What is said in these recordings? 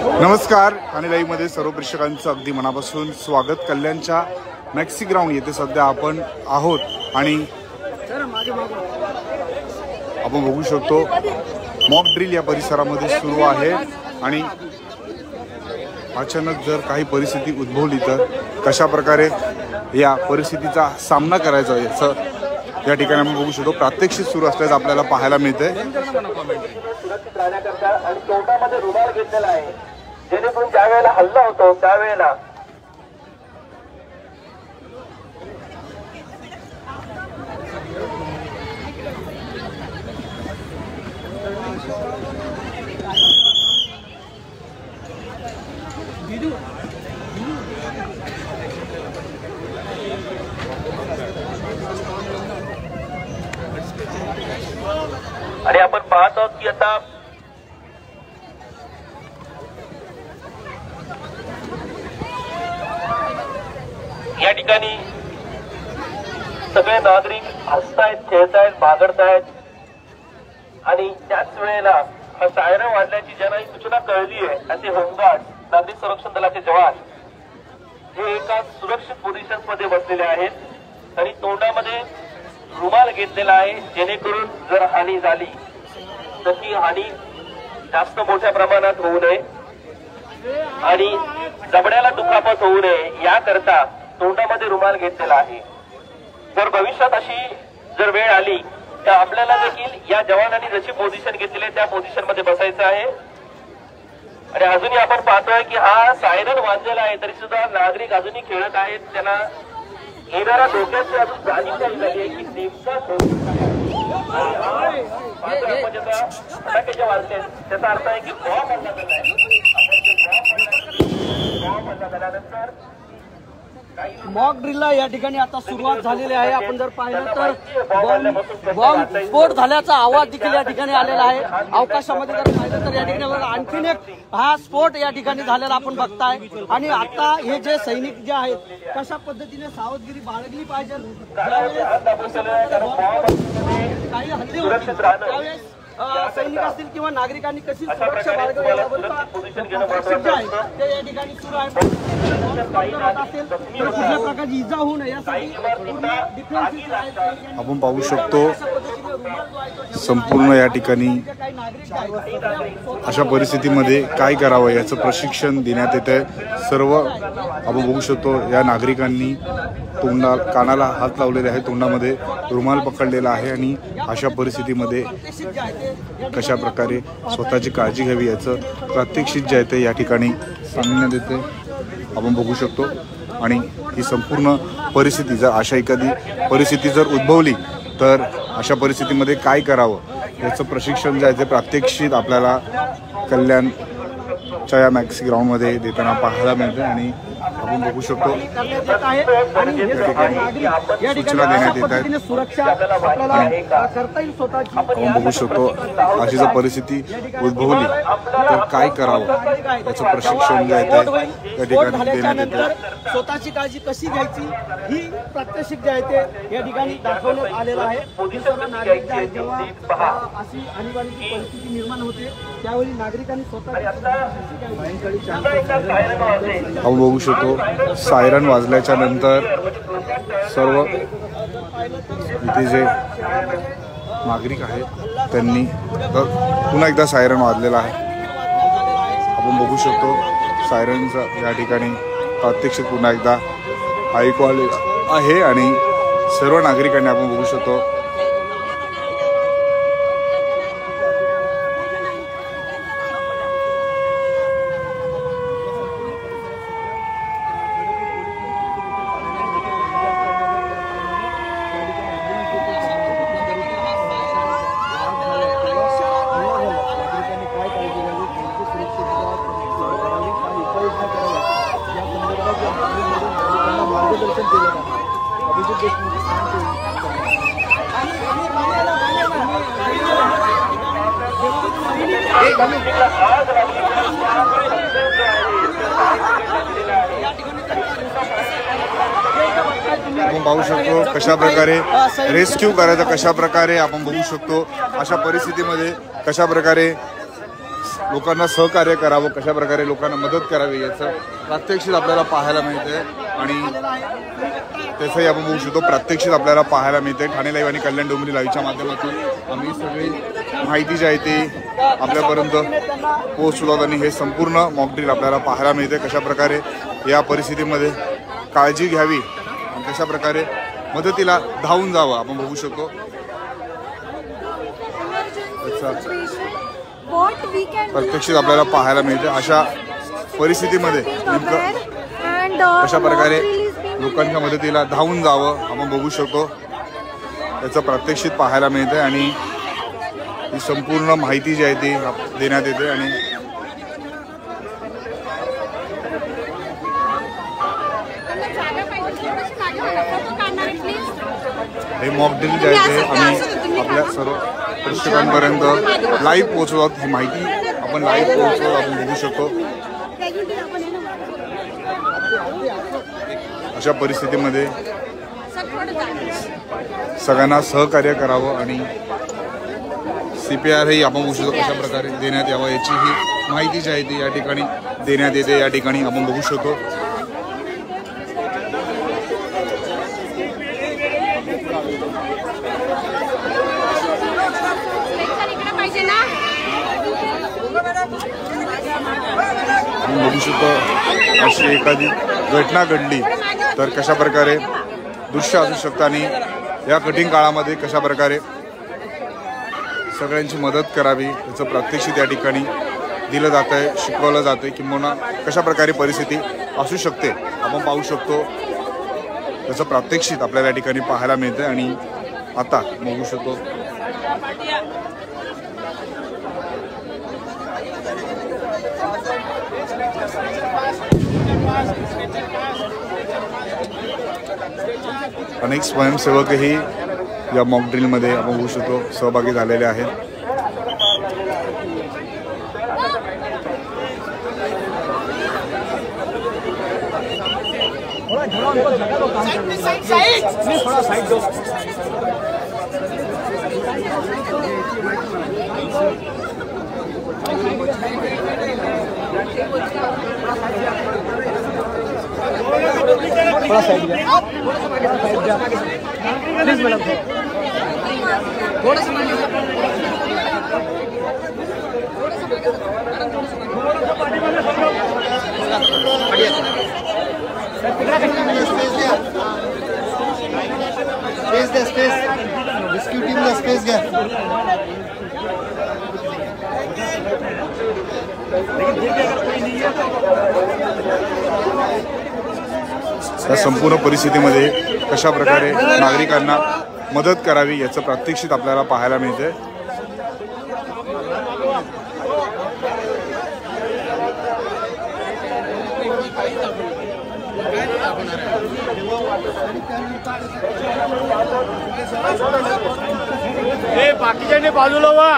नमस्कार आणि लाईव्ह मध्ये सर्व प्रेक्षकांचं अगदी मनापासून स्वागत। कल्याणच्या मॅक्सी ग्राउंड येथे सध्या आपण आहोत आणि आपण बघू शकतो मॉक ड्रिल या परिसरामध्ये सुरू आहे आणि अचानक जर काही परिस्थिती उद्भवली तर कशा प्रकारे या परिस्थितीचा सामना करायचा याचं या ठिकाणी आपण बघू शकतो। प्रात्यक्षिक सुरू असल्याचं आपल्याला पाहायला मिळतंय। आणि तोंडामध्ये रुमाल घेतलेला आहे जेणेकरून ज्या वेळेला हल्ला होतो त्यावेळेला आणि आपण पाहत आहोत की आता या ठिकाणी सगळे नागरिक हसतायत, खेळतायत, बागडतायत आणि त्याच वेळेला हा सायरन वाजल्याची ज्यांना ही सूचना कळली आहे असे होमगार्ड नागरिक संरक्षण दलाचे जवान हे एका सुरक्षित पोझिशन्स मध्ये बसलेले आहेत आणि तोंडामध्ये रुमाल घेतलेला आहे जेणेकरून जर हानी झाली तर ती हानी जास्त मोठ्या प्रमाणात होऊ नये आणि जबड्याला दुखापत होऊ नये याकरता तोंडामध्ये रुमाल घेतलेला आहे। जर भविष्यात अशी जर वेळ आली तर आपल्याला देखील या जवानांनी जशी पोझिशन घेतलेली आहे त्या पोझिशन मध्ये बसायचं आहे। आणि अजूनही आपण पाहतोय की हा सायरन वाजलेला आहे तरी सुद्धा नागरिक अजूनही खेळत आहेत। त्यांना येणाऱ्या धोक्याची अजून जाणीव झाली आहे की नेमका फटाके वाजले त्याचा अर्थ आहे की बॉम्ब हल्ला झाला आहे। बॉम्ब हल्ला झाल्यानंतर मॉक ड्रिलला या ठिकाणी आता सुरुवात झालेली आहे। आपण जर पाहिलं तर बॉम्ब स्फोट झाल्याचा आवाज देखील या ठिकाणी आलेला आहे। अवकाशामध्ये जर पाहिलं तर या ठिकाणी आणखीन एक हा स्फोट या ठिकाणी झालेला आपण बघताय आणि आता हे जे सैनिक जे आहेत कशा पद्धतीने सावधगिरी बाळगली पाहिजे काही हल्ले होतील त्यावेळेस सैनिक असतील किंवा नागरिकांनी कशी सुरक्षा बाळगावी याबाबत जे आहे ते या ठिकाणी सुरू आहे। असेल तर कुठल्या प्रकारची इजा होऊ नये यासाठी आपण पाहू शकतो संपूर्ण या ठिकाणी अशा परिस्थितीमध्ये काय करावं याचं प्रशिक्षण देण्यात येत आहे। सर्व आपण बघू शकतो या नागरिकांनी कानाला हात लावलेले आहे, तोंडामध्ये रुमाल पकडलेला आहे आणि अशा परिस्थितीमध्ये कशा प्रकारे स्वतःची काळजी घ्यावी याचं प्रात्यक्षिक जे आहे ते या ठिकाणी सांगण्यात येते आपण बघू शकतो। आणि ही संपूर्ण परिस्थिती जर अशा एखादी परिस्थिती जर उद्भवली तर अशा परिस्थितीमध्ये काय करावं याचं प्रशिक्षण जे आहे ते प्रात्यक्षिक आपल्याला कल्याणच्या या मॅक्सी ग्राउंडमध्ये देताना पाहायला मिळते आणि आपण बघू शकतो सूचना देण्यात येत आहेत। आपण बघू शकतो अशी जर परिस्थिती उद्भवली तर काय करावं याचं प्रशिक्षण जे आहे ते या ठिकाणी देण्यात येतं। स्वतःची काळजी कशी घ्यायची ही प्रात्यक्षिक जे आहे ते या ठिकाणी दाखवण्यात आलेलं आहे। सर्व नागरिक जे आहेत जेव्हा अशी आणीबाणीची परिस्थिती निर्माण होते त्यावेळी नागरिकांनी स्वतः आपण बघू शकतो सायरन वाजल्याच्या नंतर सर्व इथे जे नागरिक आहेत त्यांनी पुन्हा एकदा सायरन वाजलेला आहे। आपण बघू शकतो सायरनचा या ठिकाणी प्रात्यक्षिक पुन्हा एकदा ऐकू आले आहे आणि सर्व नागरिकांनी आपण बघू शकतो आपण पाहू शकतो कशा प्रकारे रेस्क्यू करायचा, कशा प्रकारे आपण बघू शकतो अशा परिस्थितीमध्ये कशा प्रकारे लोकांना सहकार्य करावं, कशा प्रकारे लोकांना मदत करावी याचं प्रात्यक्षिक आपल्याला पाहायला मिळते आणि त्याचंही आपण बघू शकतो. प्रात्यक्षिक आपल्याला पाहायला मिळते. ठाणे लाईव्ह आणि कल्याण डोंबिवली लाईव्हच्या माध्यमातून आम्ही सगळी माहिती जी आहे ती आपल्यापर्यंत पोहोचवतो आणि हे संपूर्ण मॉकड्रिल आपल्याला पाहायला मिळते. कशा प्रकारे या परिस्थितीमध्ये काळजी घ्यावी आणि कशा प्रकारे मदतीला धावून जावं आपण बघू शकतो. प्रत्यक्षित आपल्याला पाहायला मिळते. अशा परिस्थितीमध्ये नेमकं कशा प्रकारे लोकांच्या मदतीला धावून जावं आपण बघू शकतो. त्याचं प्रात्यक्षिक पाहायला मिळते आणि ही संपूर्ण माहिती जी आहे ती देण्यात येते आणि हे मॉकड्रिल जे आहे ते आम्ही आपल्या सर्व प्रेक्षकांपर्यंत लाईव्ह पोहोचवत. ही माहिती आपण लाईव्ह पोहोचवत आपण बघू शकतो. अशा परिस्थितीमध्ये सगळ्यांना सहकार्य करावं आणि CPR ही आपण बघू शकतो कशा प्रकारे देण्यात यावं याची ही माहिती जी आहे ती या ठिकाणी देण्यात येते. या ठिकाणी आपण बघू शकतो. आपण बघू शकतो अशी एखादी घटना घडली तर कशा प्रकारे दृश्य असू शकतं आणि या कठीण काळामध्ये कशा प्रकारे सगळ्यांची मदत करावी याचं प्रात्यक्षिक या ठिकाणी दिलं जात आहे, शिकवलं जातं. किंबहुना कशा प्रकारे परिस्थिती असू शकते आपण पाहू शकतो. त्याचं प्रात्यक्षिक आपल्याला या ठिकाणी पाहायला मिळतं आणि आता बघू शकतो अनेक स्वयंसेवकही या मॉकड्रिलमध्ये आपण बघू शकतो सहभागी झालेले आहेत. थोड़ा साइड प्लीज मैडम थोड़ा सा स्पेस द्या स्पेस रेस्क्यू टीमला स्पेस घ्या. या संपूर्ण परिस्थितीमध्ये कशा प्रकारे नागरिकांना मदत करावी याचं प्रात्यक्षिक आपल्याला पाहायला मिळते. बाकीच्यांनी बाजूला व्हा.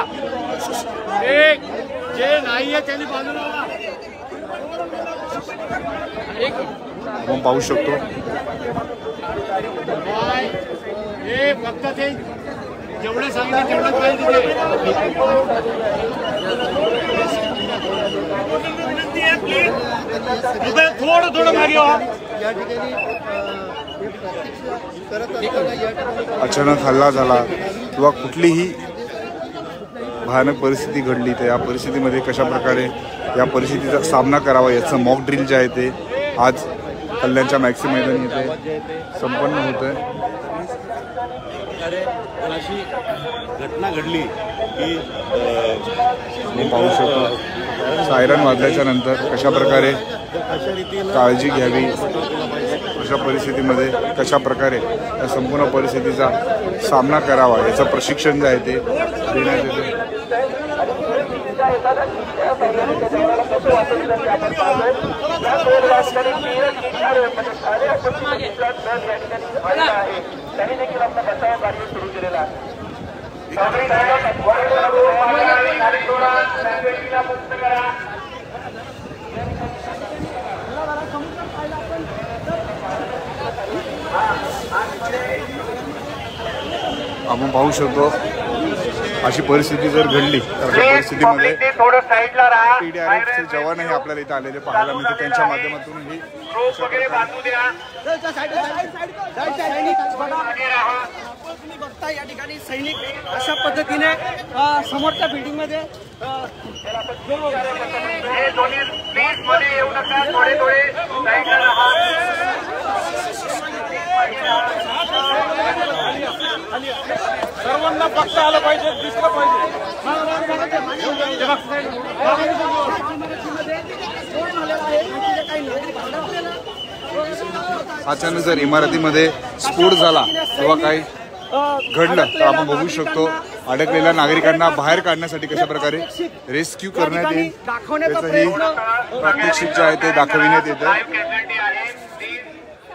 एक जे नाहीये त्यांनी बाजूला व्हा. आपण पाहू शकतो हे फक्त ते जेवढं सांगितलं तेवढंच पाहिजे. थोडं थोडं मागे व्हा. या ठिकाणी करत असताना या ठिकाणी अचानक हल्ला झाला किंवा कुठलीही भयानक परिस्थिती घडली तर या परिस्थितीमध्ये कशा प्रकारे या परिस्थितीचा सामना करावा याचं मॉक ड्रिल जे आहे ते आज कल्याणच्या मॅक्सी मैदानी इथे संपन्न होत आहे. अशी घटना घडली की आपण पाहू शकतो सायरन वाजल्याच्या नंतर कशा प्रकारे काळजी घ्यावी, अशा परिस्थितीमध्ये कशा प्रकारे या संपूर्ण परिस्थितीचा सामना करावा याचं प्रशिक्षण जे आहे ते देण्यात येते. आपण पाहू शकतो अशी परिस्थिती जर घडली तर त्या परिस्थितीमध्ये थोडं साईडला राहा. TDRFचे जवानही आपल्याला इथे आलेले पाहायला मिळते. त्यांच्या माध्यमातूनही रोप वगैरे बांधू द्या. तुम्ही बघता या ठिकाणी सैनिक अशा पद्धतीने समोरच्या बिल्डिंग मध्ये हे दोन्ही प्लीज मध्ये येऊ नका. थोडे थोडे साईडला राहा. सर्वांना पक्ष आलं पाहिजे, दिसलं पाहिजे. अचानक जर इमारतीमध्ये स्फोट झाला किंवा काही घडलं तर आपण बघू शकतो अडकलेल्या नागरिकांना बाहेर काढण्यासाठी कशा प्रकारे रेस्क्यू करण्यात येईल त्याचंही प्रात्यक्षिक जे आहे ते दाखविण्यात येतं. लाईव्ह कॅझुअल्टी आहे. प्लीज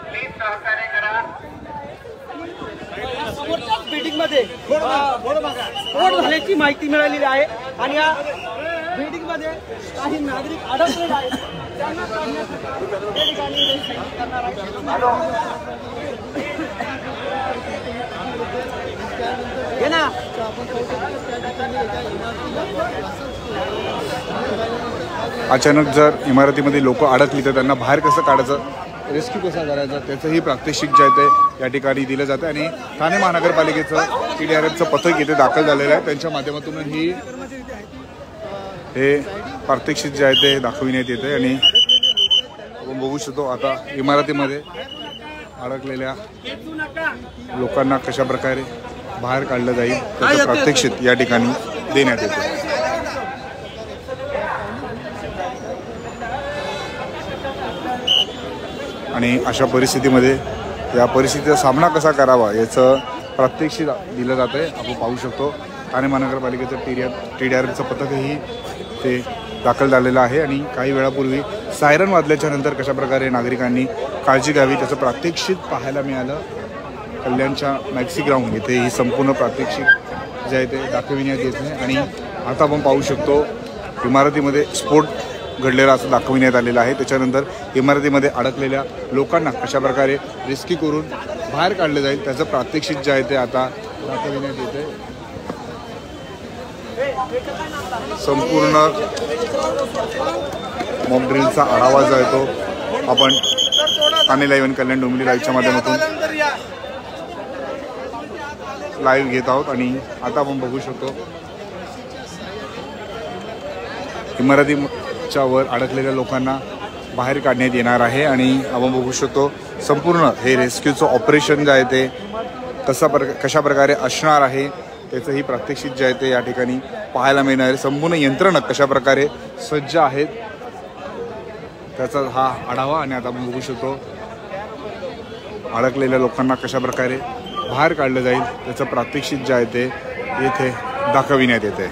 प्लीज सहकार्य करा. समोरच्याच बिल्डिंग मध्ये स्फोट झाल्याची माहिती मिळालेली आहे आणि या बिल्डिंग मध्ये काही नागरिक अडकलेले आहेत. त्यांना काढण्यासाठी या ठिकाणी सैनिक करणार आहेत. हे ना अचानक जर इमारतीमध्ये लोक अडकली तर त्यांना बाहेर कसं काढायचं, रेस्क्यू कसा करायचा त्याचंही प्रात्यक्षिक जे आहे ते या ठिकाणी दिलं जातं. आणि ठाणे महानगरपालिकेचं TDRFचं पथक इथे दाखल झालेलं आहे. त्यांच्या माध्यमातूनही हे प्रात्यक्षिक जे आहे ते दाखविण्यात येते. आणि आपण बघू शकतो आता इमारतीमध्ये अडकलेल्या लोकांना कशा प्रकारे बाहेर काढलं जाईल त्याचं प्रात्यक्षिक या ठिकाणी देण्यात येते. आणि अशा परिस्थितीमध्ये या परिस्थितीचा सामना कसा करावा याचं प्रात्यक्षिक दिलं जातं आहे. आपण पाहू शकतो ठाणे महानगरपालिकेचं TDRFचं पथकही ते दाखल झालेलं आहे. आणि काही वेळापूर्वी सायरन वाजल्याच्या नंतर कशा प्रकारे नागरिकांनी काळजी घ्यावी त्याचं प्रात्यक्षिक पाहायला मिळालं. कल्याणच्या मॅक्सी ग्राउंड इथे ही संपूर्ण प्रात्यक्षिक जे आहे ते दाखविण्यात येत आहे. आणि आता आपण पाहू शकतो इमारतीमध्ये स्फोट घडलेला असं दाखविण्यात आलेलं आहे. त्याच्यानंतर इमारतीमध्ये अडकलेल्या लोकांना कशाप्रकारे रेस्क्यू करून बाहेर काढले जाईल त्याचं प्रात्यक्षिक जे आहे ते आता दाखविण्यात येते. संपूर्ण मॉक ड्रिलचा आढावा जो आहे तो आपण ठाणे लाईव्ह आणि कल्याण डोंबिवली लाईव्हच्या माध्यमातून लाईव्ह घेत आहोत. आणि आता आपण बघू शकतो इमारतीच्या वर अडकलेल्या लोकांना बाहेर काढण्यात येणार आहे. आणि आपण बघू शकतो संपूर्ण हे रेस्क्यूचं ऑपरेशन जे आहे ते कशा प्रकारे असणार आहे त्याचंही प्रात्यक्षिक जे आहे ते या ठिकाणी पाहायला मिळणार आहे. संपूर्ण यंत्रणा कशा प्रकारे सज्ज आहेत त्याचा हा आढावा. आणि आता आपण बघू शकतो अडकलेल्या लोकांना कशा प्रकारे बाहेर काढलं जाईल त्याचं प्रात्यक्षिक जे आहे ते येथे दाखविण्यात येते.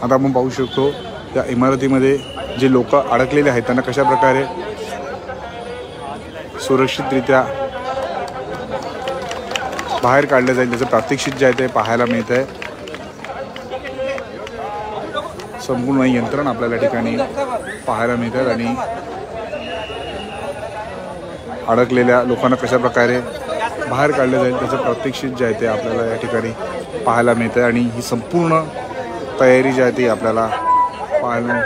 आता आपण पाहू शकतो त्या इमारतीमध्ये जे लोक अडकलेले आहेत त्यांना कशा प्रकारे सुरक्षितरित्या बाहेर काढलं जाईल त्याचं प्रात्यक्षिक जे आहे ते पाहायला मिळत आहे. संपूर्ण यंत्रणा आपल्याला या ठिकाणी पाहायला मिळतात. आणि अडकलेल्या लोकांना कशा प्रकारे बाहेर काढलं जाईल त्याचं प्रात्यक्षिक जे आहे ते आपल्याला या ठिकाणी पाहायला मिळतं. आणि ही संपूर्ण तयारी जी आहे ती आपल्याला पाहायला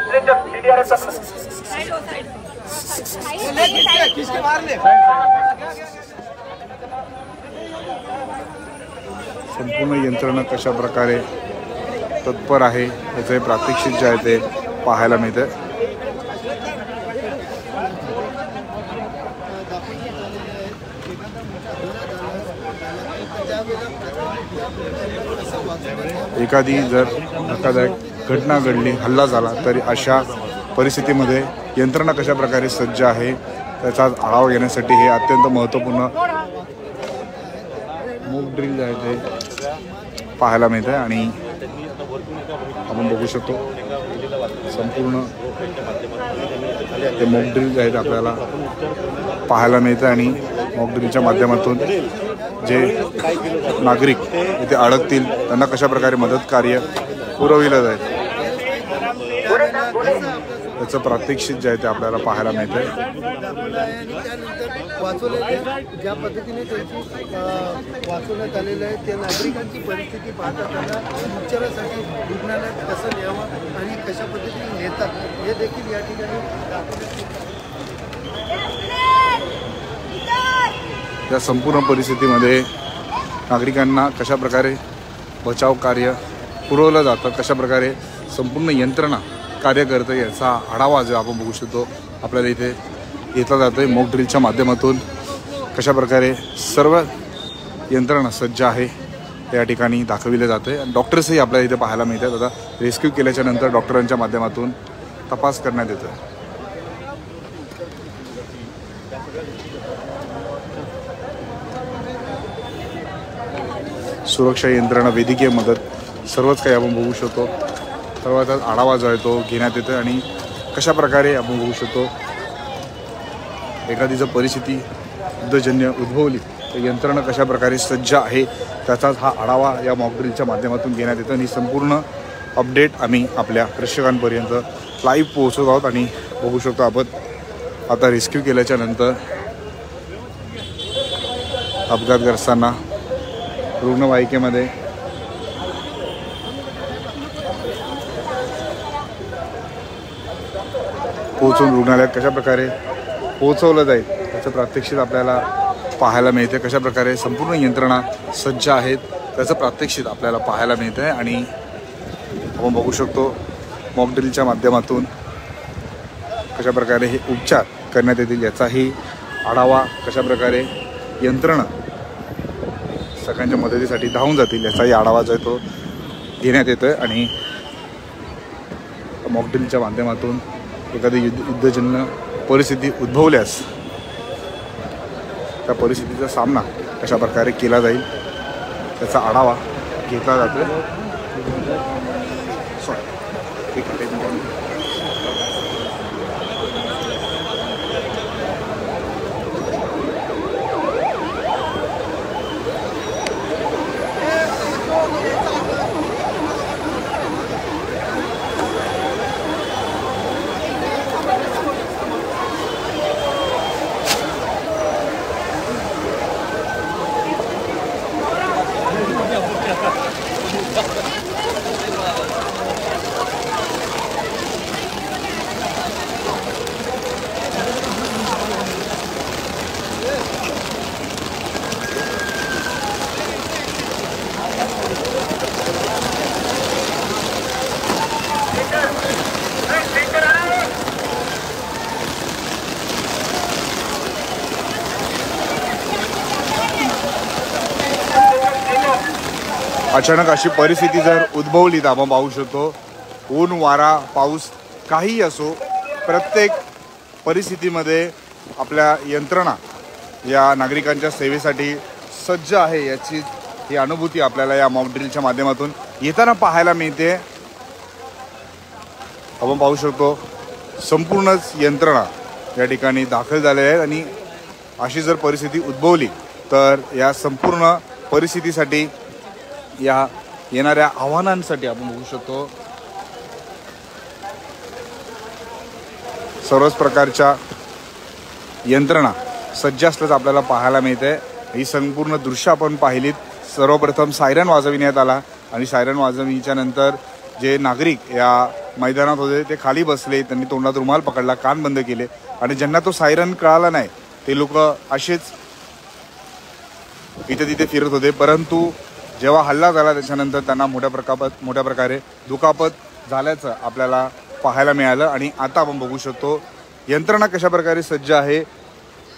संपूर्ण यंत्रणा कशा प्रकारे तत्पर आहे याचं प्रात्यक्षिक जे आहे ते पाहायला मिळतं. एखादी जर धक्कादायक घटना घडली, हल्ला झाला तरी अशा परिस्थितीमध्ये यंत्रणा कशा प्रकारे सज्ज आहे त्याचा आढावा घेण्यासाठी हे अत्यंत महत्त्वपूर्ण मॉक ड्रिल आहे ते पाहायला मिळतं. आणि आपण बघू शकतो संपूर्ण ते मॉक ड्रिल आहेत आपल्याला पाहायला मिळतं आणि मॉक ड्रिलच्या माध्यमातून जे नागरिक इथे अडकतील त्यांना कशा प्रकारे मदत कार्य पुरविलं जाईल त्याचं प्रात्यक्षिक जे आहे ते आपल्याला पाहायला मिळतं आहे. त्यानंतर वाचवलेले ज्या पद्धतीने त्यांची वाचवण्यात आलेलं आहे त्या नागरिकांची परिस्थिती पाहता त्यांना उपचारासाठी रुग्णालयात कसं न्यावं आणि कशा पद्धतीने नेतात हे देखील या ठिकाणी या संपूर्ण परिस्थितीमध्ये नागरिकांना कशा प्रकारे बचाव कार्य पुरवलं जातं, कशा प्रकारे संपूर्ण यंत्रणा कार्य करतं याचा आढावा जो आपण बघू शकतो आपल्याला इथे घेतला जातो आहे. मॉक ड्रिलच्या माध्यमातून कशा प्रकारे सर्व यंत्रणा सज्ज आहे या ठिकाणी दाखविले जाते आणि डॉक्टर्सही आपल्याला इथे पाहायला मिळतात. आता रेस्क्यू केल्याच्या नंतर डॉक्टरांच्या माध्यमातून तपास करण्यात येतो. सुरक्षा यंत्रणा, वैद्यकीय मदत सर्वच काही आपण बघू शकतो. सर्वात आढावा जो आहे तो घेण्यात येतो आणि कशा प्रकारे आपण बघू शकतो एखादी जर परिस्थिती युद्धजन्य उद्भवली तर यंत्रणा कशा प्रकारे सज्ज आहे त्याचाच हा आढावा या मॉक ड्रिलच्या माध्यमातून घेण्यात येतो आणि संपूर्ण अपडेट आम्ही आपल्या प्रेक्षकांपर्यंत लाईव्ह पोहोचवत आहोत. आणि बघू शकतो आपण आता रेस्क्यू केल्याच्या नंतर अपघातग्रस्तांना रुग्णवाहिकेमध्ये पोहोचून रुग्णालयात कशा प्रकारे पोहोचवलं जाईल त्याचं प्रात्यक्षिक आपल्याला पाहायला मिळते. कशा प्रकारे संपूर्ण यंत्रणा सज्ज आहेत त्याचं प्रात्यक्षिक आपल्याला पाहायला मिळतं आहे आणि आपण बघू शकतो मॉक ड्रिलच्या माध्यमातून कशा प्रकारे हे उपचार करण्यात येतील याचाही आढावा, कशा प्रकारे यंत्रणा सगळ्यांच्या मदतीसाठी धावून जातील याचाही आढावा जो आहे तो घेण्यात येतो आहे. आणि मॉक ड्रिलच्या माध्यमातून एखादी युद्धजन्य परिस्थिती उद्भवल्यास त्या परिस्थितीचा सामना कशा प्रकारे केला जाईल त्याचा आढावा घेतला जातो. अचानक अशी परिस्थिती जर उद्भवली तर आपण पाहू शकतो ऊन, वारा, पाऊस काहीही असो प्रत्येक परिस्थितीमध्ये आपल्या यंत्रणा या नागरिकांच्या सेवेसाठी सज्ज आहे याची ही अनुभूती आपल्याला या मॉक ड्रिलच्या माध्यमातून येताना पाहायला मिळते. आपण पाहू शकतो संपूर्णच यंत्रणा या ठिकाणी दाखल झाल्या आहेत आणि अशी जर परिस्थिती उद्भवली तर या संपूर्ण परिस्थितीसाठी या येणाऱ्या आव्हानांसाठी आपण बघू शकतो सर्वच प्रकारच्या यंत्रणा सज्ज असल्याचं आपल्याला पाहायला मिळते. ही संपूर्ण दृश्य आपण पाहिलीत. सर्वप्रथम सायरन वाजविण्यात आला आणि सायरन वाजवणीच्या नंतर जे नागरिक या मैदानात होते ते खाली बसले, त्यांनी तोंडात रुमाल पकडला, कान बंद केले आणि ज्यांना तो सायरन कळाला नाही ते लोक असेच इथे तिथे फिरत होते. परंतु जेव्हा हल्ला झाला त्याच्यानंतर त्यांना मोठ्या प्रकारे दुखापत झाल्याचं आपल्याला पाहायला मिळालं. आणि आता आपण बघू शकतो यंत्रणा कशा प्रकारे सज्ज आहे.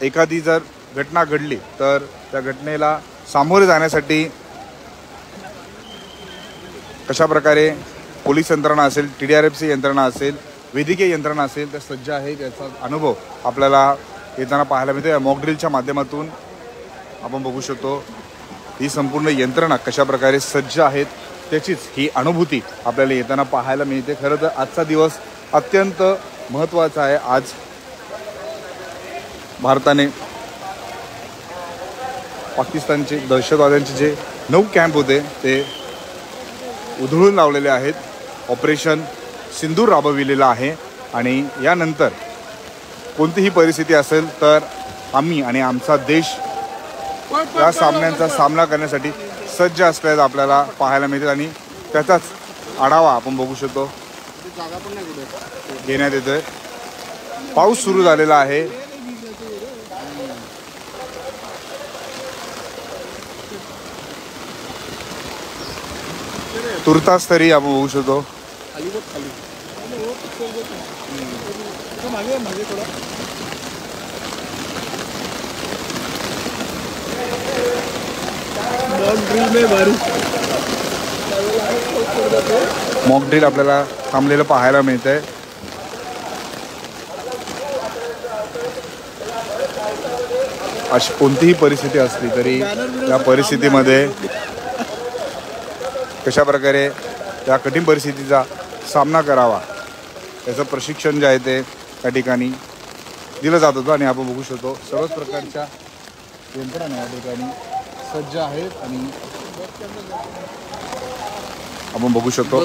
एखादी जर घटना घडली तर त्या घटनेला सामोरे जाण्यासाठी कशा प्रकारे पोलीस यंत्रणा असेल, TDRFची यंत्रणा असेल, वैद्यकीय यंत्रणा असेल त्या सज्ज आहे याचा अनुभव आपल्याला येताना पाहायला मिळतो. मॉक ड्रिलच्या माध्यमातून आपण बघू शकतो ही संपूर्ण यंत्रणा कशा प्रकारे सज्ज आहेत त्याचीच ही अनुभूती आपल्याला येताना पाहायला मिळते. खरं तर आजचा दिवस अत्यंत महत्त्वाचा आहे. आज भारताने पाकिस्तानचे दहशतवाद्यांचे जे 9 कॅम्प होते ते उधळून लावलेले आहेत. ऑपरेशन सिंदूर राबविलेलं आहे आणि यानंतर कोणतीही परिस्थिती असेल तर आम्ही आणि आमचा देश या सामन्यांचा सामना करण्यासाठी सज्ज असल्याचं आपल्याला पाहायला मिळते आणि त्याचाच आढावा आपण बघू शकतो घेण्यात येतोय. पाऊस सुरू झालेला आहे. तुर्तास तरी आपण बघू शकतो मॉक ड्रिल आपल्याला थांबलेलं पाहायला मिळतंय. अशी कोणतीही परिस्थिती असली तरी या परिस्थितीमध्ये कशा प्रकारे या कठीण परिस्थितीचा सामना करावा याचं प्रशिक्षण जे आहे ते त्या ठिकाणी दिलं जात होतं आणि आपण बघू शकतो सर्वच प्रकारच्या यंत्रणा या ठिकाणी सज्ज आहेत आणि आपण बघू शकतो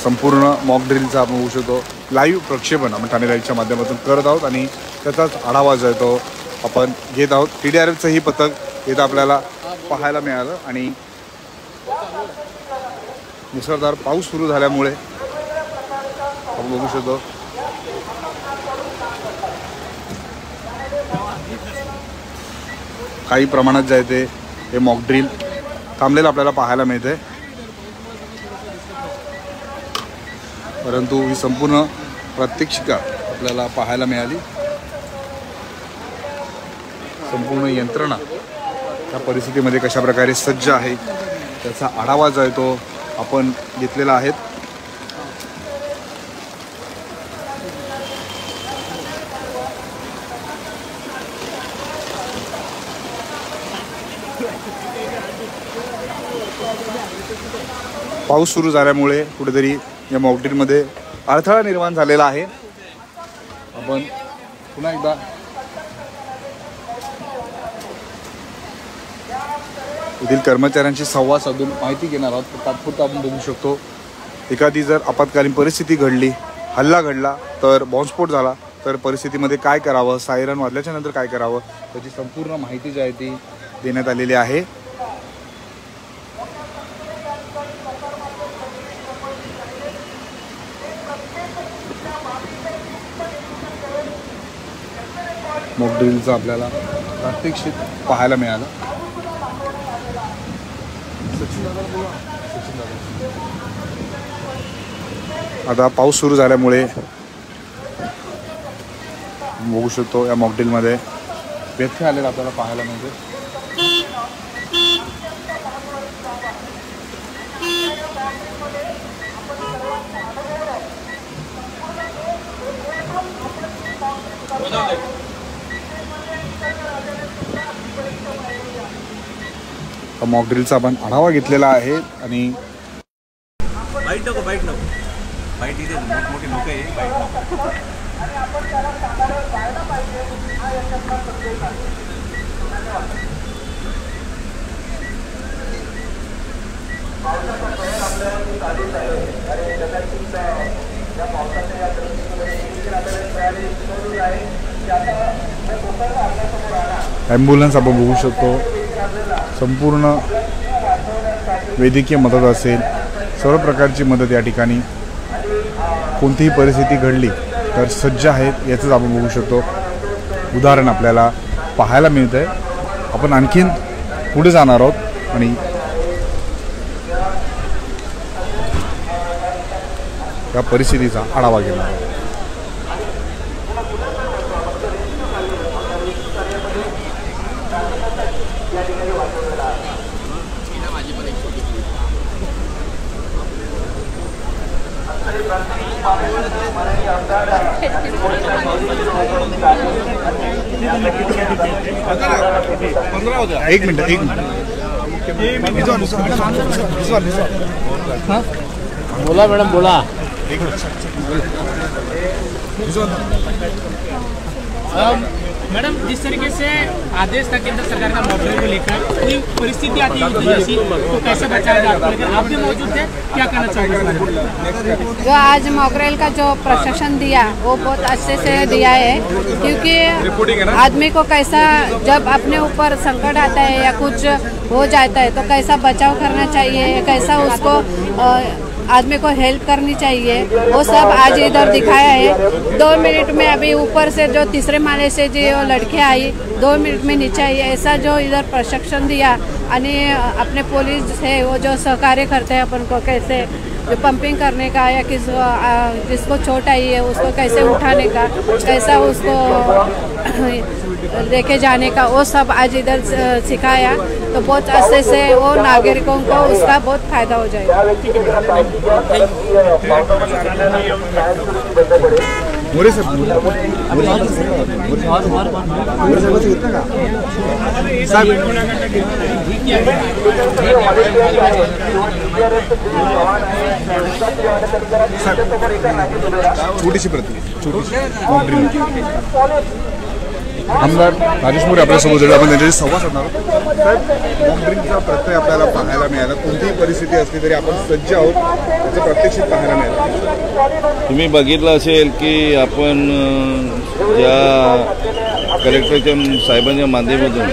संपूर्ण मॉक ड्रिलचा आपण बघू शकतो लाईव्ह प्रक्षेपण आपण ठाणे लाईव्हच्या माध्यमातून करत आहोत आणि त्याचाच आढावा जो आहे तो आपण घेत आहोत. TDRFचं ही पथक इथं आपल्याला पाहायला मिळालं आणि मुसळधार पाऊस सुरू झाल्यामुळे आपण बघू शकतो काही प्रमाणात जे आहे ते हे मॉक ड्रिल थांबलेलं आपल्याला पाहायला मिळते. परंतु ही संपूर्ण प्रात्यक्षिका आपल्याला पाहायला मिळाली. संपूर्ण यंत्रणा त्या परिस्थितीमध्ये कशा प्रकारे सज्ज आहे त्याचा आढावा जो आहे तो आपण घेतलेला आहे. पाऊस सुरू झाल्यामुळे कुठेतरी या मॉक ड्रिलमध्ये अडथळा निर्माण झालेला आहे. आपण पुन्हा एकदा येथील कर्मचाऱ्यांशी संवाद साधून माहिती घेणार आहोत. तात्पुरतं आपण बघू शकतो एखादी जर आपत्कालीन परिस्थिती घडली, हल्ला घडला, तर बॉम्बस्फोट झाला तर परिस्थितीमध्ये काय करावं, सायरन वाजल्याच्या नंतर काय करावं त्याची संपूर्ण माहिती जी आहे ती देण्यात आलेली आहे. मॉक ड्रिलचं आपल्याला प्रात्यक्षिक पाहायला मिळालं. आता पाऊस सुरू झाल्यामुळे बघू शकतो या मॉक ड्रिलमध्ये व्यत्यय आलेला आपल्याला पाहायला मिळते. मॉक ड्रिलचा आपण आढावा घेतलेला आहे आणि बाईट नको बाईट इथे मोठी लोक आहे बाईट नको. ॲम्ब्युलन्स आपण बघू शकतो. संपूर्ण वैद्यकीय मदत असेल, सर्व प्रकारची मदत या ठिकाणी कोणतीही परिस्थिती घडली तर सज्ज आहेत याचंच आपण बघू शकतो उदाहरण आपल्याला पाहायला मिळतं आहे. आपण आणखीन पुढे जाणार आहोत आणि या परिस्थितीचा आढावा घेणार आहोत. एक मिनिट बोला मॅडम बोला. मैडम, जिस तरीके से आदेश था केंद्र सरकार का मॉडल को लेकर, कोई परिस्थिति आती है जैसी तो कैसे बचाया जाता है? आप भी मौजूद थे, क्या कहना चाहिए? जो आज मॉकड्रिल का जो प्रशिक्षण दिया वो बहुत अच्छे से दिया है, क्योंकि आदमी को कैसा जब अपने ऊपर संकट आता है या कुछ हो जाता है तो कैसा बचाव करना चाहिए, कैसा उसको आदमी को हेल्प करनी चाहिए, वो सब आज इधर दिखाया है। 2 मिनट में अभी ऊपर से जो तीसरे माले से जो लड़के आई 2 मिनट में नीचे आई, ऐसा जो इधर प्रशिक्षण दिया। आणि अपने पुलिस है वो जो सहकार्य करते हैं अपन को, कैसे जो पंपिंग करने का या जिसको चोट आई है उसको कैसे उठाने का, कैसा उसको लेके जाने का, वो सब आज इधर सिखाया। तो बहुत अच्छे से वो नागरिकों को उसका बहुत फायदा हो जाएगा। मोरे साहेब छोटीशी आमदार राजेश मोरे आपल्यासोबत जोडले, आपण त्यांच्याशी संवाद साधणार आहोत. साहेब, मॉक ड्रिलचा प्रत्यय आपल्याला पाहायला मिळाला. कोणतीही परिस्थिती असली तरी आपण सज्ज आहोत, त्याचं प्रत्यक्षित पाहायला मिळालं. तुम्ही बघितलं असेल की आपण ज्या कलेक्टरच्या साहेबांच्या माध्यमातून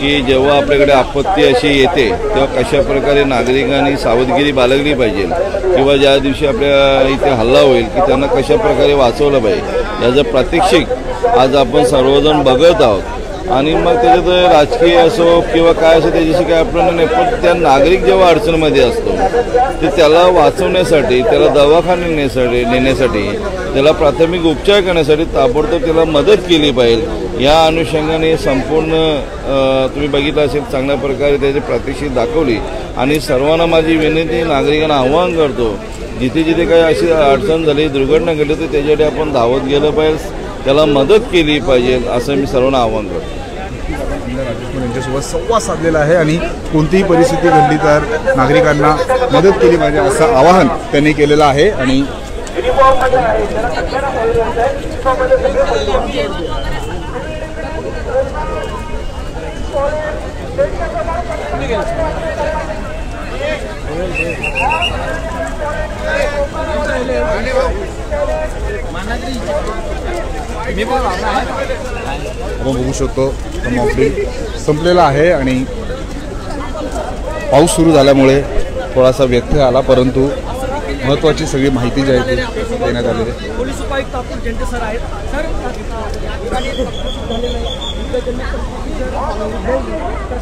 की जेव्हा आपल्याकडे आपत्ती अशी येते तेव्हा कशा प्रकारे नागरिकांनी सावधगिरी बाळगली पाहिजे, किंवा ज्या दिवशी आपल्या इथे हल्ला होईल की त्यांना कशा प्रकारे वाचवलं पाहिजे याचं प्रात्यक्षिक आज आपण सर्वजण बघत आहोत. आणि मग त्याच्यात राजकीय असो किंवा काय असो त्याच्याशी काय आपल्याला नाही, पण त्या नागरिक जेव्हा अडचणीमध्ये असतो ते त्याला वाचवण्यासाठी, त्याला दवाखान्यात नेण्यासाठी, त्याला प्राथमिक उपचार करण्यासाठी ताबडतोब त्याला मदत केली पाहिजे. या अनुषंगाने संपूर्ण तुम्ही बघितलं असेल चांगल्या प्रकारे त्याची प्रात्यक्षिक दाखवली. आणि सर्वांना माझी विनंती, नागरिकांना आवाहन करतो, जिथे जिथे काही अशी अडचण झाली, दुर्घटना घडली तर त्याच्यासाठी आपण धावत गेलं पाहिजे, त्याला मदत केली पाहिजे असं मी सर्वांना आवाहन करतो. यांच्यासोबत संवाद साधलेला आहे आणि कोणतीही परिस्थिती घडली तर नागरिकांना मदत केली पाहिजे असं आवाहन त्यांनी केलेलं आहे. आणि आपण बघू शकतो मॉक ड्रिल संपलेला आहे आणि पाऊस सुरू झाल्यामुळे थोडासा व्यत्यय आला, परंतु महत्त्वाची सगळी माहिती जी आहे ती देण्यात आलेली आहे. पोलीस उपायुक्त अतुल झेंडे सर आहेत. सर,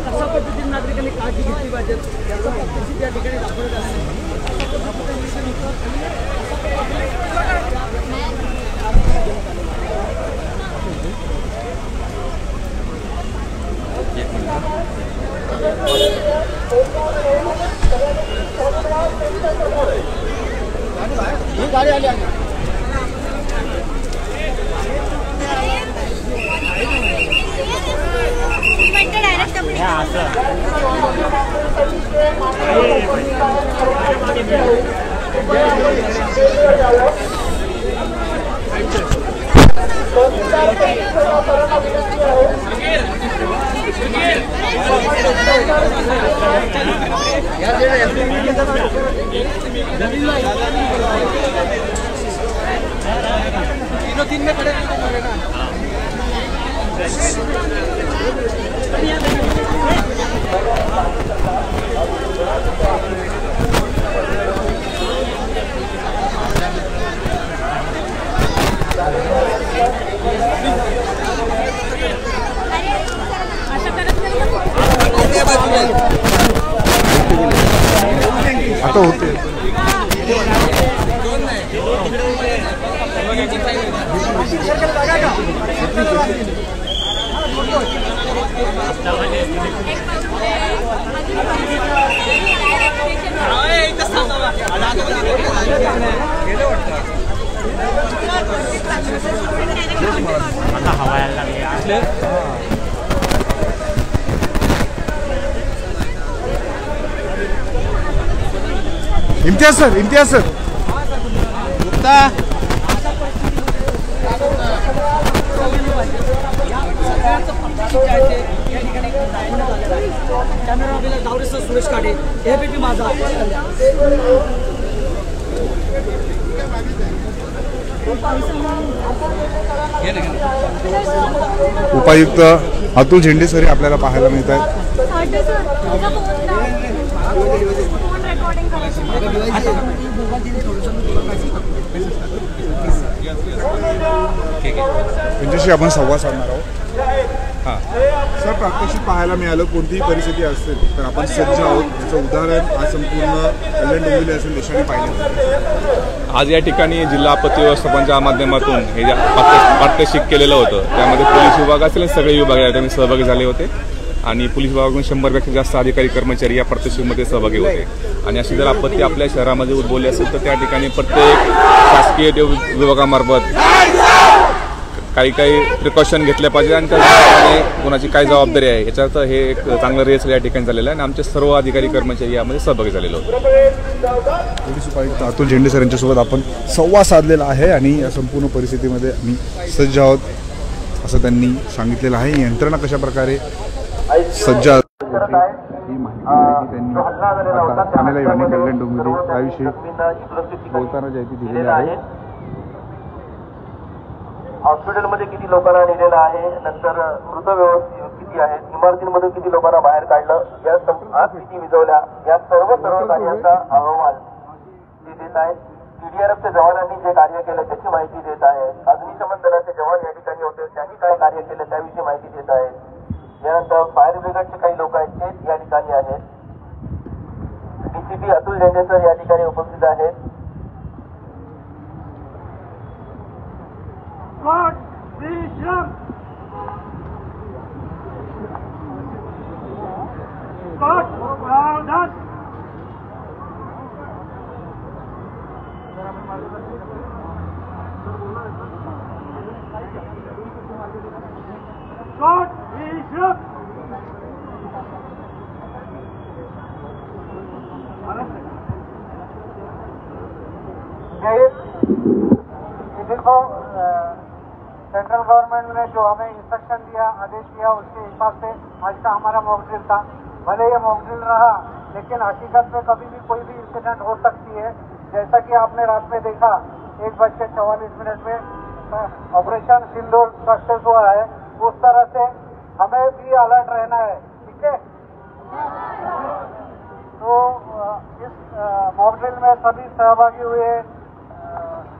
कशा पद्धतीने नागरिकांनी काळजी घेतली पाहिजे याचा त्या ठिकाणी दाखवण्यात आलं. गाड़ी आली तीन में खड़े आता होते आता हवा यायला लागली. इम्तियाज सर कॅमेरा डावरेसर सुरेश काडे, ABP माझा. उपायुक्त अतुल झेंडे सर आपल्याला पाहायला मिळत आहेत. त्यांच्याशी आपण संवाद साधणार आहोत. हां सर, प्रात्यक्षिक पाहायला मिळालं कोणतीही परिस्थिती असेल तर आपण सज्ज आहोत. याचं उदाहरण आज संपूर्ण कल्याण डोंबिवली असेल देशाने पाहिलं. आज या ठिकाणी जिल्हा आपत्ती व्यवस्थापनाच्या माध्यमातून हे जे प्रात्यक्षिक केलेलं होतं त्यामध्ये पोलीस विभाग असेल सगळे विभाग या ठिकाणी सहभागी झाले होते आणि पोलीस विभागाकडून 100पेक्षा जास्त अधिकारी कर्मचारी या प्रात्यक्षिकमध्ये सहभागी होते. आणि अशी जर आपत्ती आपल्या शहरामध्ये उद्भवली असेल तर त्या ठिकाणी प्रत्येक शासकीय विभागामार्फत काही प्रिकॉशन घेतले पाहिजे आणि त्या कोणाची काय जबाबदारी आहे याच्यात हे एक चांगलं रेस या ठिकाणी झालेलं आहे आणि आमचे सर्व अधिकारी कर्मचारी यामध्ये सहभागी झालेले होते. पोलीस उपायुक्त अतुल झेंडे सर यांच्यासोबत आपण संवाद साधलेला आहे आणि या संपूर्ण परिस्थितीमध्ये आम्ही सज्ज आहोत असं त्यांनी सांगितलेलं आहे. यंत्रणा कशा प्रकारे सज्ज ही माहिती त्यांनी ठाण्याला याने कल्याण डोंबिवली त्याविषयी बोलताना जी दिलेली आहे. हॉस्पिटलमध्ये किती लोकांना नेलेलं आहे, नंतर मृत व्यवस्था किती आहेत, इमारतींमधून किती लोकांना बाहेर काढलं, या आग किती विझवल्या, या सर्व कार्याचा अहवाल ते देत आहेत. TDRFच्या जवानांनी जे कार्य केलं त्याची माहिती देत आहे. अग्निशमन दलाचे जवान या ठिकाणी होते, त्यांनी काय कार्य केलं त्याविषयी माहिती देत आहेत. यानंतर फायर ब्रिगेडचे काही लोक आहेत ते या ठिकाणी आहेत. DCP अतुल झेंडे सर या ठिकाणी उपस्थित आहेत. सेंट्रल गवर्नमेंट ने जो हमें इंस्ट्रक्शन दिया, आदेश दिया, उसके हिसाब से आज का हमारा मॉक ड्रिल था. भले ये मॉक ड्रिल रहा लेकिन हकीकत में कभी भी कोई भी इंसिडेंट हो सकती है. जैसा कि आपने रात में देखा 1:44 में ऑपरेशन सिंदूर सक्सेस हुआ है, उस तरह से हमें भी अलर्ट रहना है. ठीक है, तो इस मॉक ड्रिल में सभी सहभागी हुए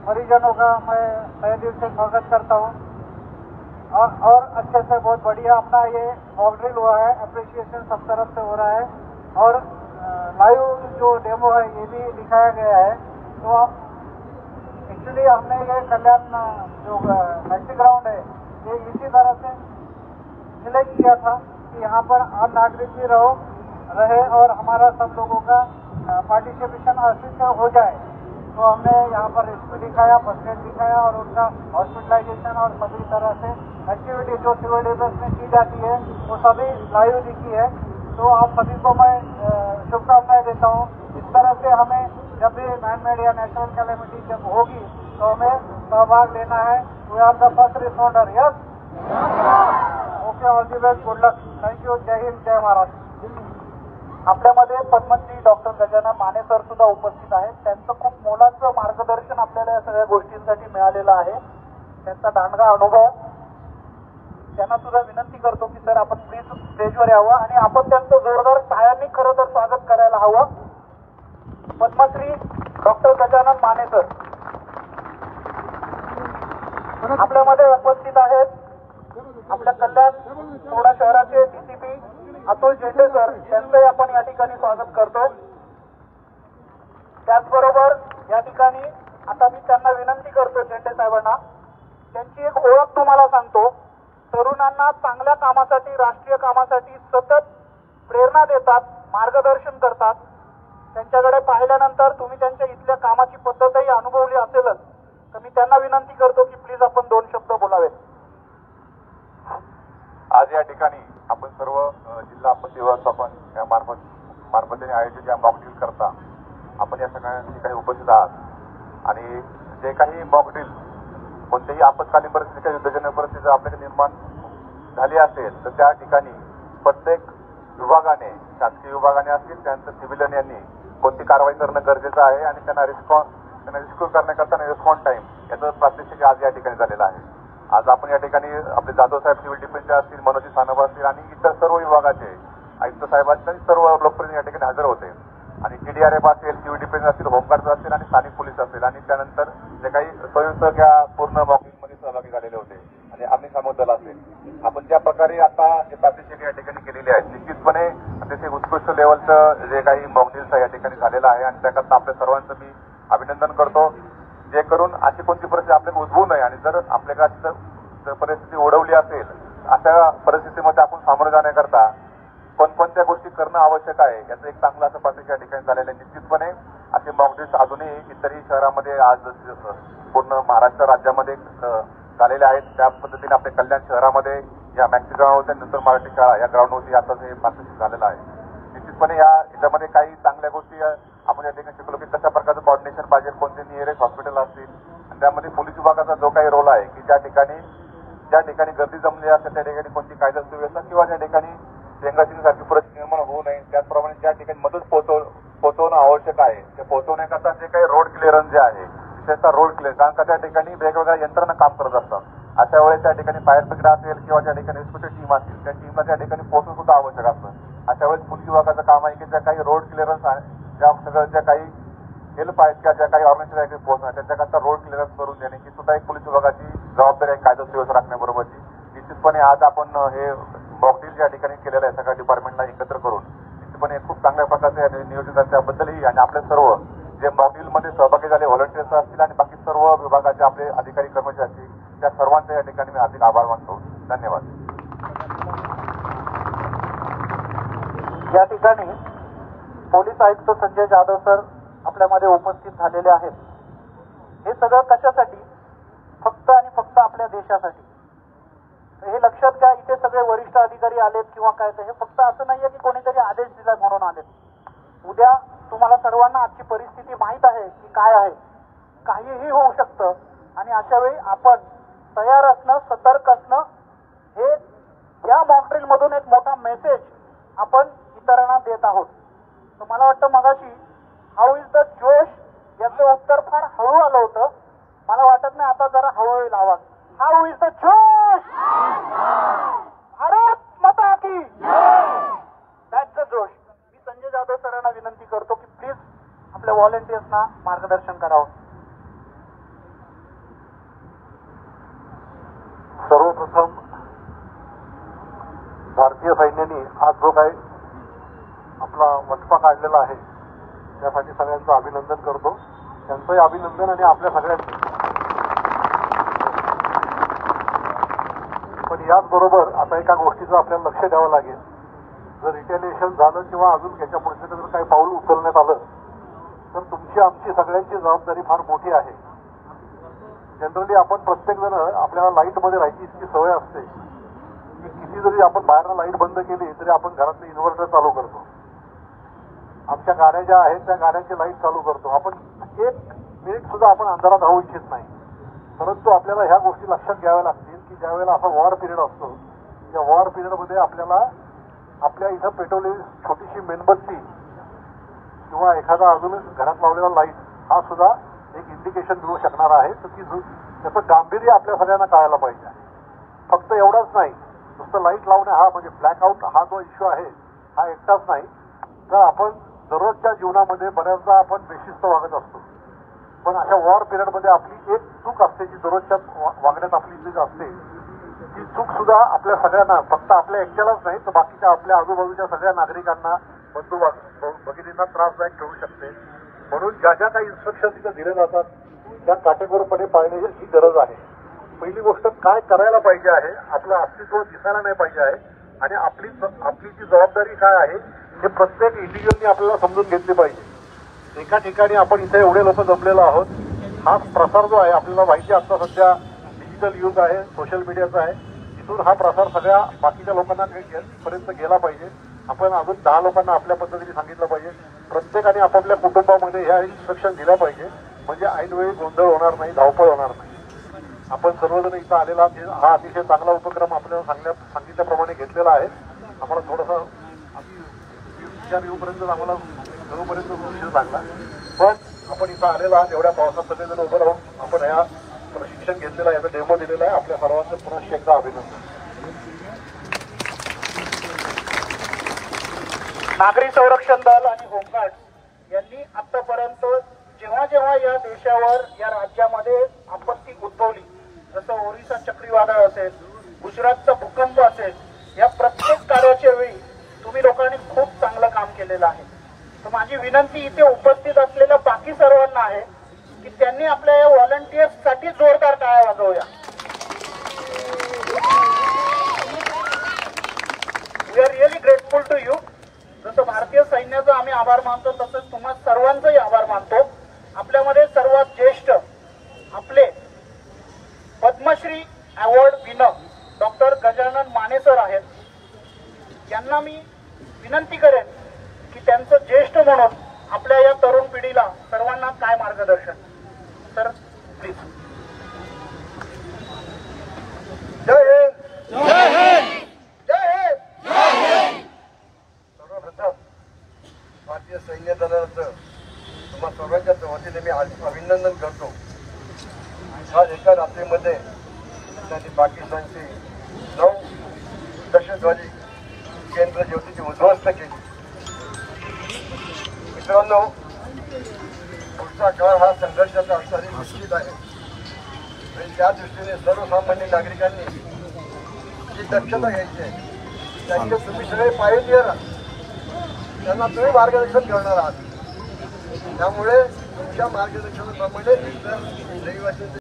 परिजनों का मैं तहे दिल से स्वागत करता हूँ और अच्छे से बहुत बढ़िया अपना ये मॉक ड्रिल हुआ है. अप्रिशिएशन सब तरफ से हो रहा है और लाइव जो डेमो है ये भी दिखाया गया है. तो एक्चुअली हमने ये कल्याण जो मैची ग्राउंड है ये इसी तरह से सिलेक्ट किया था कि यहाँ पर आम नागरिक भी रहे और हमारा सब लोगों का पार्टिसिपेशन अच्छे से हो जाए. तो हमने यहाँ पर रेस्क्यू दिखाया, फर्स्ट एड दिखाया और उनका हॉस्पिटलाइजेशन और सभी तरह से एक्टिविटी जो सिविल डिफेंस में की जाती है वो सभी लाइव दिखी है. तो आप सभी को मैं शुभकामनाएं देता हूँ. इस तरह से हमें जब भी मैन मेड या नेचुरल कैलेमिटी जब होगी तो हमें सहभाग लेना है. We are the first responder. Yes, okay, all the best, good luck, thank you, जय हिंद, जय महाराष्ट्र. आपल्यामध्ये पद्मश्री डॉक्टर गजानन माने सर सुद्धा उपस्थित आहेत. त्यांचं खूप मोलाचं मार्गदर्शन आपल्याला या सगळ्या गोष्टींसाठी मिळालेलं आहे. त्यांचा दांडगा अनुभव. त्यांना सुद्धा विनंती करतो की सर आपण प्लीज स्टेजवर यावं आणि आपण त्यांचं जोरदार टाळ्यांनी खरं तर स्वागत करायला हवं. पद्मश्री डॉक्टर गजानन माने सर आपल्यामध्ये उपस्थित आहेत. आपल्या कल्याण थोडा शहराचे DCP अतुल झेंडे सर यांचंही आपण या ठिकाणी स्वागत करतो. त्याचबरोबर या ठिकाणी आता मी त्यांना विनंती करतो, झेंडे साहेबांना, त्यांची एक ओळख तुम्हाला सांगतो. तरुणांना चांगल्या कामासाठी, राष्ट्रीय कामासाठी सतत प्रेरणा देतात, मार्गदर्शन करतात. त्यांच्याकडे पाहिल्यानंतर तुम्ही त्यांच्या इथल्या कामाची पद्धतही अनुभवली असेलच, तर मी त्यांना विनंती करतो की प्लीज आपण 2 शब्द बोलावेत. आज या ठिकाणी आपण सर्व जिल्हा आपत्ती व्यवस्थापन या मार्फतीने आयोजित या मॉक ड्रिल करता आपण या सगळ्या ठिकाणी उपस्थित आहात आणि जे काही मॉक ड्रिल कोणत्याही आपत्कालीन परिस्थिती किंवा युद्धजन्य परिस्थिती आपल्याकडे निर्माण झाली असेल तर त्या ठिकाणी प्रत्येक विभागाने, शासकीय विभागाने असतील त्यानंतर सिव्हिलियन यांनी कोणती कारवाई करणं गरजेचं आहे आणि त्यांना रिस्क्यू करण्याकरता रिस्पॉन्स टाइम याचं प्रात्यक्षिक आज या ठिकाणी झालेलं आहे. आज आपण या ठिकाणी आपले जाधव साहेब सिव्हिल डिफेन्सचे असतील, मनोज सानप असतील आणि इतर सर्व विभागाचे आयुक्त साहेब असतील, सर्व लोकप्रतिनिधी या ठिकाणी हजर होते आणि TDRF असेल, सिव्हिल डिफेन्स असतील, होमगार्ड असतील आणि स्थानिक पोलीस असतील आणि त्यानंतर जे काही स्वयंसेवक या पूर्ण मॉकड्रिलमध्ये सहभागी झालेले होते आणि अग्निशामक दल असेल. आपण ज्या प्रकारे आता जे प्रात्यक्षिक या ठिकाणी केलेले आहेत निश्चितपणे अतिशय उत्कृष्ट लेवलचं जे काही मॉकड्रिल्स या ठिकाणी झालेलं आहे आणि त्याकरता आपल्या सर्वांचं मी अभिनंदन करतो. जे करून अशी कोणती परिस्थिती आपल्याला उद्भवू नये आणि जर आपल्याकडे जर परिस्थिती ओढवली असेल अशा परिस्थितीमध्ये आपण सामोरं जाण्याकरता कोणकोणत्या गोष्टी करणं आवश्यक आहे याचं एक चांगलं असं प्रात्यक्षिक या ठिकाणी झालेलं आहे. निश्चितपणे असे मॉकड्रिल्स अजूनही इतरही शहरामध्ये आज पूर्ण महाराष्ट्र राज्यामध्ये झालेले आहेत. त्या पद्धतीने आपल्या कल्याण शहरामध्ये या मॅक्सी ग्राउंडवरती नंतर मराठी शाळा या ग्राउंडवरती आता हे प्रात्यक्षिक झालेलं आहे. निश्चितपणे याच्यामध्ये काही चांगल्या गोष्टी आपण या ठिकाणी शिकलो की कशा प्रकारचं कॉर्डिनेशन पाहिजे, कोणते नियरेस्ट हॉस्पिटल असतील आणि त्यामध्ये पोलीस विभागाचा जो काही रोल आहे की ज्या ठिकाणी गर्दी जमली असेल त्या ठिकाणी कोणती कायदा सुव्यवस्था किंवा ज्या ठिकाणी सारखी परिस्थिती निर्माण होऊ नये त्याचप्रमाणे ज्या ठिकाणी मदत पोहोचवणं आवश्यक आहे ते पोहोचवण्याकरता जे काही रोड क्लिअरन्स जे आहे विशेषतः रोड क्लिअर, कारण का त्या ठिकाणी वेगवेगळ्या यंत्रणा काम करत असतात. अशा वेळेस त्या ठिकाणी फायर ब्रिगेड असेल किंवा ज्या ठिकाणी रेस्क्यूची टीम असेल त्या टीमला त्या ठिकाणी पोहोचणं सुद्धा आवश्यक असतं. अशा वेळेस पोलीस विभागाचं काम आहे की ज्या काही रोड क्लिअरन्स आहे ज्या सगळं ज्या काही हेल्प आहेत किंवा ज्या काही ऑर्गनायझेशन आहे पोहोचणार त्याच्याकरता रोड क्लिअरन्स करून देणे ही सुद्धा एक पोलीस विभागाची जबाबदारी आहे कायदा सुव्यवस्था राखण्याबरोबरची. निश्चितपणे आज आपण हे मॉकड्रिल ज्या ठिकाणी केलेलं आहे सगळ्या डिपार्टमेंटला एकत्र करून निश्चितपणे खूप चांगल्या प्रकारचे नियोजन आहे त्याबद्दलही आणि आपले सर्व जे मॉकड्रिलमध्ये सहभागी झाले व्हॉलंटियर्स असतील आणि बाकी सर्व विभागाचे आपले अधिकारी कर्मचारी असतील त्या सर्वांचा या ठिकाणी मी हार्दिक आभार मानतो. धन्यवाद. या ठिकाणी पोलीस आयुक्त संजय जाधव सर आपल्यामध्ये उपस्थित झालेले आहेत. हे सगळं कशासाठी? फक्त आणि फक्त आपल्या देशासाठी. हे लक्षात घ्या, इथे सगळे वरिष्ठ अधिकारी आलेत किंवा काय तर हे फक्त असं नाहीये की कोणीतरी आदेश दिला म्हणून आलेत. उद्या तुम्हाला सर्वांना आजची परिस्थिती माहीत आहे की काय आहे, काहीही होऊ शकतं आणि अशा वेळी आपण तयार असणं, सतर्क असणं हे या मॉकड्रिल मधून एक मोठा मेसेज आपण इतरांना देत आहोत. तर मला वाटतं मगाशी हाऊ इज द जोश याचं उत्तर फार हळू आलं होतं. मला वाटत नाही आता जरा हळूहळू लावा. हाऊ इज द जोश? भारत माता की दॅट्स द जोश. मी संजय जाधव सरांना विनंती करतो की प्लीज आपल्या व्हॉलंटियर्सना मार्गदर्शन करावं. सर्वप्रथम भारतीय सैन्याने आज जो काही आपला वचपा काढलेला आहे त्यासाठी सगळ्यांचं अभिनंदन करतो. त्यांचंही अभिनंदन आणि आपल्या सगळ्यांचं. पण याचबरोबर आता एका गोष्टीचं आपल्याला लक्ष द्यावं लागेल. जर रिटेलिएशन झालं किंवा अजून याच्या पुढचे जर काही पाऊल उचलण्यात आलं तर तुमची आमची सगळ्यांची जबाबदारी फार मोठी आहे. जनरली आपण प्रत्येक जण आपल्याला लाईटमध्ये राहायची इतकी सवय असते की किती जरी आपण बाहेरनं लाईट बंद केली तरी आपण घरातलं इन्व्हर्टर चालू करतो. आमच्या गाड्या ज्या आहेत त्या गाड्यांची लाईट चालू करतो. आपण एक मिनिट सुद्धा आपण अंधारात राहू इच्छित नाही. परंतु आपल्याला ह्या गोष्टी लक्षात घ्याव्या लागतील की ज्या वेळेला असा वॉर पिरियड असतो त्या वॉर पिरियडमध्ये आपल्याला आपल्या इथं पेटवलेली छोटीशी मेणबत्ती किंवा एखादा अजून घरात लावलेला लाईट हा सुद्धा एक इंडिकेशन मिळू शकणार आहे. तर ती त्याचं गांभीर्य आपल्या सगळ्यांना कळायला पाहिजे. फक्त एवढंच नाही, नुसतं लाईट लावणे हा म्हणजे ब्लॅकआउट हा जो इश्यू आहे हा एकटाच नाही. तर आपण दररोजच्या जीवनामध्ये बऱ्याचदा आपण बेशिस्त वागत असतो. पण अशा वॉर पिरियडमध्ये आपली एक चूक असते जी दररोजच्या वागण्यात आपली जी असते ती चूक सुद्धा आपल्या सगळ्यांना, फक्त आपल्या एकट्यालाच नाही तर बाकीच्या आपल्या आजूबाजूच्या सगळ्या नागरिकांना, बंधू भगिनींना त्रासदायक ठरू शकते. म्हणून ज्या ज्या काही इन्स्ट्रक्शन तिथे दिले जातात त्या काटेकोरपणे पाळण्याची गरज आहे. पहिली गोष्ट काय करायला पाहिजे आहे, आपलं अस्तित्व दिसायला नाही पाहिजे आहे आणि आपली जी जबाबदारी काय आहे हे प्रत्येक इंडिव्हिज्युअलनी आपल्याला समजून घेतली पाहिजे. एका ठिकाणी आपण इथे एवढे लोक जमलेलो आहोत, हा प्रसार जो आहे आपल्याला माहिती आता सध्या डिजिटल युग आहे, सोशल मीडियाचा आहे, इथून हा प्रसार सगळ्या बाकीच्या लोकांना पर्यंत गेला पाहिजे. आपण अजून 10 लोकांना आपल्या पद्धतीने सांगितलं पाहिजे. प्रत्येकाने आपापल्या कुटुंबामध्ये ह्या इन्स्ट्रक्शन दिल्या पाहिजे, म्हणजे ऐनवेळी गोंधळ होणार नाही, धावपळ होणार नाही. आपण सर्वजण इथं आलेला हा अतिशय चांगला उपक्रम आपल्याला सांगितल्याप्रमाणे घेतलेला आहे. आम्हाला थोडासा विचार येऊपर्यंत आम्हाला घरूपर्यंत उशीर लागला, पण आपण इथं आलेला एवढ्या पावसात सगळेजण उभं राहून आपण ह्या प्रशिक्षण घेतलेलं आहे, याचा डेमो दिलेला आहे. आपल्या सर्वांचं पुन्हा एकदा अभिनंदन. नागरी संरक्षण दल आणि होमगार्ड यांनी आतापर्यंत जेव्हा जेव्हा या देशावर, या राज्यामध्ये आपत्ती उद्भवली, जसं ओरिसा चक्रीवादळ असेल, गुजरातचा भूकंप असेल, या प्रत्येक कार्याच्या वेळी तुम्ही लोकांनी खूप चांगलं काम केलेलं आहे. तर माझी विनंती इथे उपस्थित असलेल्या बाकी सर्वांना आहे की त्यांनी आपल्या या व्हॉलंटियर्ससाठी जोरदार टाळ्या वाजवूया. We are really grateful to you. जसं भारतीय सैन्याचा आम्ही आभार मानतो, तसंच तुम्हा सर्वांचाही आभार मानतो. आपल्यामध्ये सर्वात ज्येष्ठ आपले Padma Shri award winner doctor Gajanan Mane sir आहेत. यांना मी विनंती करेन की त्यांचं ज्येष्ठ म्हणून आपल्या या तरुण पिढीला सर्वांना काय मार्गदर्शन. Sir please. जय हिंद. जय हिंद. जय हिंद. जय हिंद. सर्वप्रथम भारतीय सैन्य दलाचं तुम्हा सर्वांच्या वतीने मी अभिनंदन करतो. आज एका रात्रीमध्ये त्यांनी पाकिस्तानची 9 दहशतवादी केंद्र ज्योतीची उद्ध्वस्त केली. मित्रांनो, पुढचा काळ हा संघर्षाचा असणारी निश्चित आहे, आणि त्या दृष्टीने सर्वसामान्य नागरिकांनी जी दक्षता घ्यायची आहे, त्यांचे तुम्ही सगळे पायनियर आहात, त्यांना तुम्ही मार्गदर्शन करणार आहात. त्यामुळे तुमच्या मार्गदर्शनाप्रमाणे रहिवाशांचं